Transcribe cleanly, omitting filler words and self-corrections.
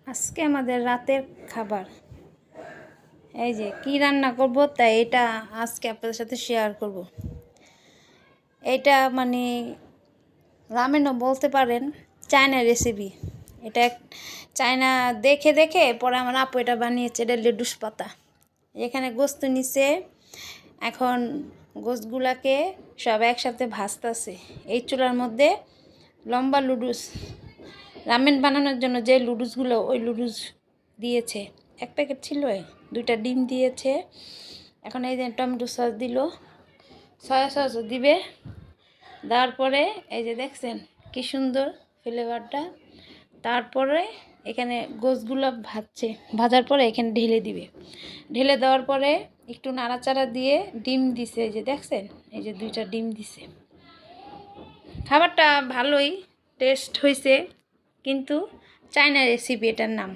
আজকে আমাদের রাতের খাবার এই যে কি রান্না করব তাই এটা আজকে আপনাদের সাথে শেয়ার করব। এটা মানে রামেনও বলতে পারেন, চায়না রেসিপি। এটা চায়না দেখে দেখে পরে আমার আপু এটা বানিয়েছে। এটা লেটুস পাতা, এখানে গোস্ত নিছে। এখন গোস্তগুলাকে সব একসাথে ভাজতেছে এই চুলার মধ্যে। লম্বা লুডুস, রামেন বানানোর জন্য যে লুডুসগুলো, ওই লুডুস দিয়েছে। এক প্যাকেট ছিল, 2টা ডিম দিয়েছে। এখন এই যে টমেটো সস দিল, সয়া সসও দিবে। দেওয়ার পরে এই যে দেখছেন কি সুন্দর ফ্লেভারটা। তারপরে এখানে গোস্তগুলো ভাজার পরে এখানে ঢেলে দিবে। ঢেলে দেওয়ার পরে একটু নাড়াচাড়া দিয়ে ডিম দিছে। এই যে দেখছেন, এই যে 2টা ডিম দিছে। খাবারটা ভালোই টেস্ট হয়েছে, কিন্তু চায়না রেসিপি এটার নাম।